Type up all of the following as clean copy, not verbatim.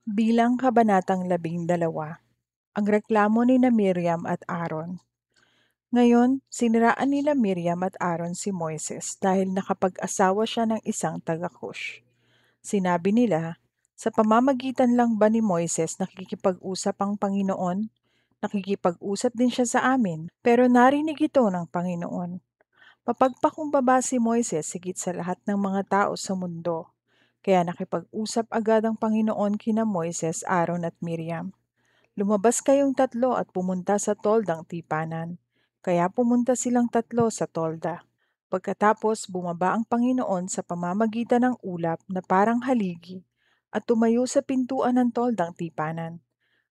Bilang kabanatang 12, ang reklamo ni na Miriam at Aaron. Ngayon, siniraan nila Miriam at Aaron si Moises dahil nakapag-asawa siya ng isang taga-Cush. Sinabi nila, sa pamamagitan lang ba ni Moises nakikipag-usap ang Panginoon? Nakikipag-usap din siya sa amin, pero narinig ito ng Panginoon. Mapagpakumbaba si Moises higit sa lahat ng mga tao sa mundo. Kaya nakipag-usap agad ang Panginoon kina Moises, Aaron at Miriam. Lumabas kayong tatlo at pumunta sa toldang tipanan. Kaya pumunta silang tatlo sa tolda. Pagkatapos bumaba ang Panginoon sa pamamagitan ng ulap na parang haligi at tumayo sa pintuan ng toldang tipanan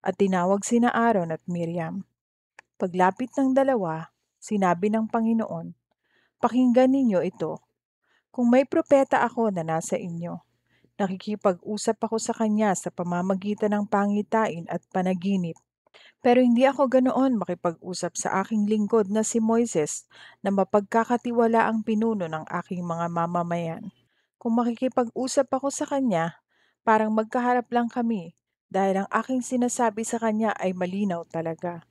at tinawag sina Aaron at Miriam. Paglapit ng dalawa, sinabi ng Panginoon, "Pakinggan ninyo ito. Kung may propeta ako na nasa inyo, nakikipag-usap ako sa kanya sa pamamagitan ng pangitain at panaginip. Pero hindi ako ganoon makipag-usap sa aking lingkod na si Moises na mapagkakatiwala ang pinuno ng aking mga mamamayan. Kung makikipag-usap ako sa kanya, parang magkaharap lang kami dahil ang aking sinasabi sa kanya ay malinaw talaga.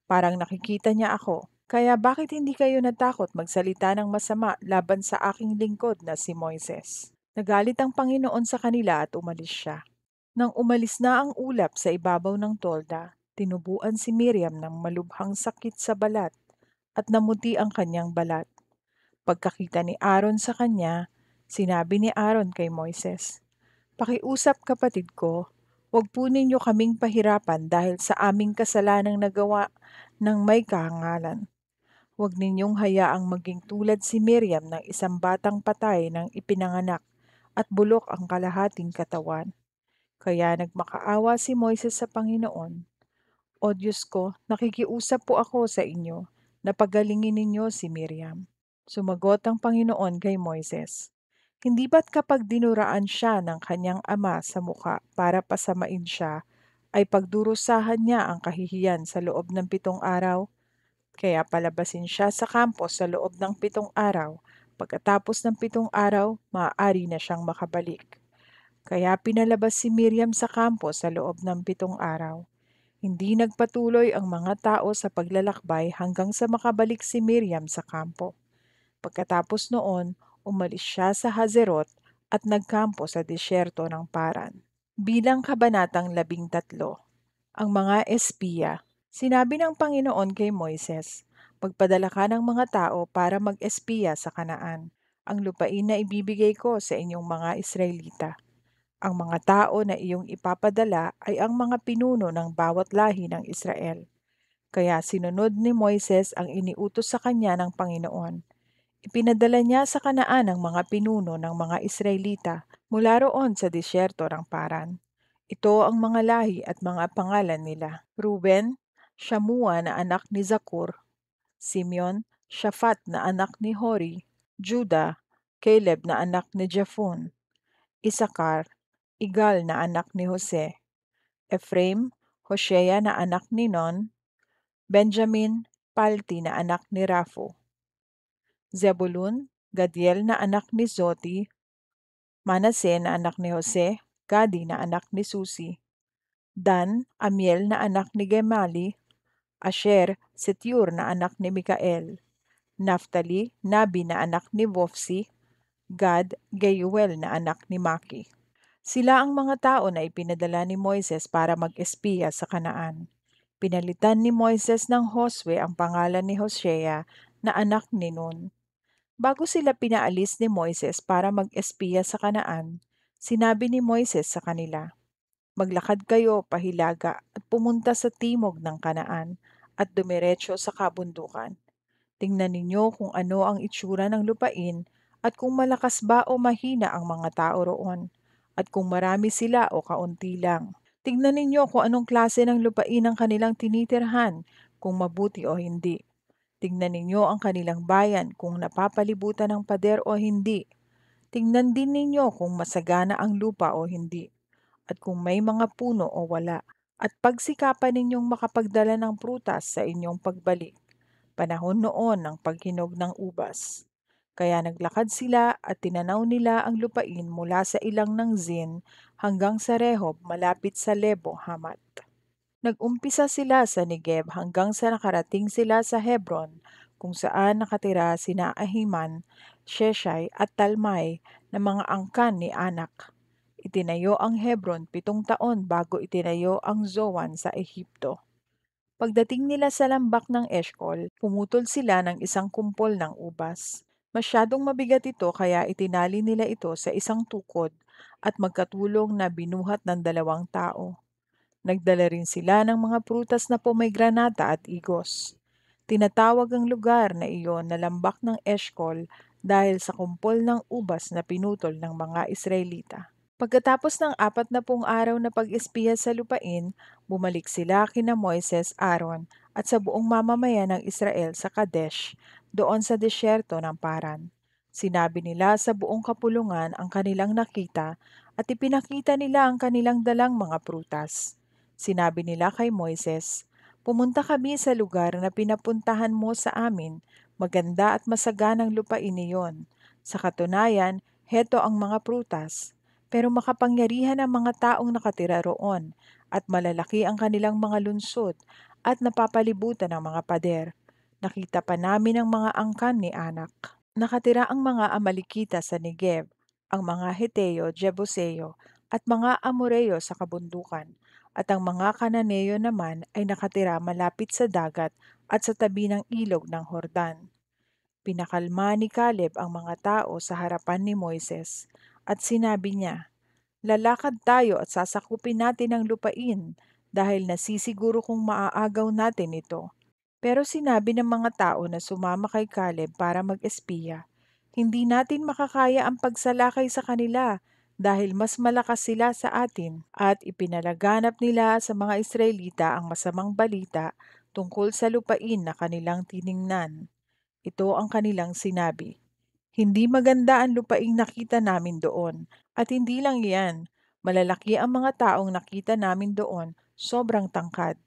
Parang nakikita niya ako. Kaya bakit hindi kayo natakot magsalita ng masama laban sa aking lingkod na si Moises?" Nagalit ang Panginoon sa kanila at umalis siya. Nang umalis na ang ulap sa ibabaw ng tolda, tinubuan si Miriam ng malubhang sakit sa balat at namuti ang kanyang balat. Pagkakita ni Aaron sa kanya, sinabi ni Aaron kay Moises, "Pakiusap kapatid ko, huwag po ninyo kaming pahirapan dahil sa aming kasalanang nagawa ng may kahangalan. Huwag ninyong hayaang maging tulad si Miriam ng isang batang patay nang ipinanganak at bulok ang kalahating katawan." Kaya nagmakaawa si Moises sa Panginoon. "O Diyos ko, nakikiusap po ako sa inyo na pagalingin ninyo si Miriam." Sumagot ang Panginoon kay Moises, "Hindi ba't kapag dinuraan siya ng kanyang ama sa muka para pasamain siya, ay pagdurusahan niya ang kahihiyan sa loob ng 7 araw? Kaya palabasin siya sa kampo sa loob ng 7 araw. Pagkatapos ng 7 araw, maaari na siyang makabalik." Kaya pinalabas si Miriam sa kampo sa loob ng 7 araw. Hindi nagpatuloy ang mga tao sa paglalakbay hanggang sa makabalik si Miriam sa kampo. Pagkatapos noon, umalis siya sa Hazeroth at nagkampo sa disyerto ng Paran. Bilang kabanatang 13, ang mga espiya. Sinabi ng Panginoon kay Moises, "Magpadala ka ng mga tao para mag-espiya sa Kanaan, ang lupain na ibibigay ko sa inyong mga Israelita. Ang mga tao na iyong ipapadala ay ang mga pinuno ng bawat lahi ng Israel." Kaya sinunod ni Moises ang iniutos sa kanya ng Panginoon. Ipinadala niya sa Kanaan ang mga pinuno ng mga Israelita mula roon sa disyerto ng Paran. Ito ang mga lahi at mga pangalan nila: Ruben, Shamua na anak ni Zakur; Simeon, Shaphat na anak ni Hori; Juda, Caleb na anak ni Jepun; Isakar, Igal na anak ni Jose; Ephraim, Hoshea na anak ni Nun; Benjamin, Palti na anak ni Raphu; Zebulun, Gadiel na anak ni Zoti; Manase na anak ni Jose; Gadi na anak ni Susi; Dan, Amiel na anak ni Gemali; Asher, Setiur na anak ni Mikael; Naphtali, Nabi na anak ni Vofsi; Gad, Geuel na anak ni Maki. Sila ang mga tao na ipinadala ni Moises para mag-espiya sa Kanaan. Pinalitan ni Moises ng Josue ang pangalan ni Hosea na anak ni Nun. Bago sila pinaalis ni Moises para mag-espiya sa Kanaan, sinabi ni Moises sa kanila, "Maglakad kayo pahilaga at pumunta sa timog ng Kanaan at dumiretso sa kabundukan. Tingnan ninyo kung ano ang itsura ng lupain at kung malakas ba o mahina ang mga tao roon, at kung marami sila o kaunti lang. Tingnan ninyo kung anong klase ng lupain ang kanilang tinitirhan, kung mabuti o hindi. Tingnan ninyo ang kanilang bayan kung napapalibutan ng pader o hindi. Tingnan din ninyo kung masagana ang lupa o hindi, at kung may mga puno o wala. At pagsikapan ninyong makapagdala ng prutas sa inyong pagbalik, panahon noon ng paghinog ng ubas. Kaya naglakad sila at tinanaw nila ang lupain mula sa ilang ng Zin hanggang sa Rehob malapit sa Lebo Hamat. Nag-umpisa sila sa Negeb hanggang sa nakarating sila sa Hebron, kung saan nakatira sina Ahiman, Sheshai at Talmai na mga angkan ni Anak. Itinayo ang Hebron 7 taon bago itinayo ang Zoan sa Ehipto. Pagdating nila sa lambak ng Eshkol, pumutol sila ng isang kumpol ng ubas. Masyadong mabigat ito kaya itinali nila ito sa isang tukod at magkatulong na binuhat ng 2 tao. Nagdala rin sila ng mga prutas na pomegranata at igos. Tinatawag ang lugar na iyon na lambak ng Eshkol dahil sa kumpol ng ubas na pinutol ng mga Israelita. Pagkatapos ng 40 araw na pag-espiya sa lupain, bumalik sila kina Moises, Aaron at sa buong mamamayan ng Israel sa Kadesh, doon sa disyerto ng Paran. Sinabi nila sa buong kapulungan ang kanilang nakita at ipinakita nila ang kanilang dalang mga prutas. Sinabi nila kay Moises, "Pumunta kami sa lugar na pinapuntahan mo sa amin, maganda at masaganang lupain iyon. Sa katunayan, heto ang mga prutas. Pero makapangyarihan ang mga taong nakatira roon, at malalaki ang kanilang mga lunsod, at napapalibutan ng mga pader. Nakita pa namin ang mga angkan ni Anak. Nakatira ang mga Amalekita sa Negev, ang mga Heteo, Jebuseo, at mga Amoreo sa kabundukan, at ang mga Kananeo naman ay nakatira malapit sa dagat at sa tabi ng ilog ng Hordan." Pinakalma ni Caleb ang mga tao sa harapan ni Moises, at sinabi niya, "Lalakad tayo at sasakupin natin ang lupain dahil nasisiguro kung maaagaw natin ito." Pero sinabi ng mga tao na sumama kay Caleb para mag-espiya, "Hindi natin makakaya ang pagsalakay sa kanila dahil mas malakas sila sa atin." At ipinalaganap nila sa mga Israelita ang masamang balita tungkol sa lupain na kanilang tiningnan. Ito ang kanilang sinabi, "Hindi maganda ang lupaing nakita namin doon, at hindi lang iyan, malalaki ang mga taong nakita namin doon, sobrang tangkad.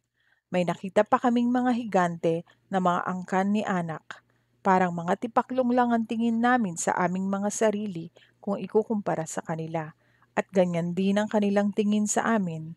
May nakita pa kaming mga higante na mga angkan ni Anak. Parang mga tipaklong lang ang tingin namin sa aming mga sarili kung ikukumpara sa kanila, at ganyan din ang kanilang tingin sa amin."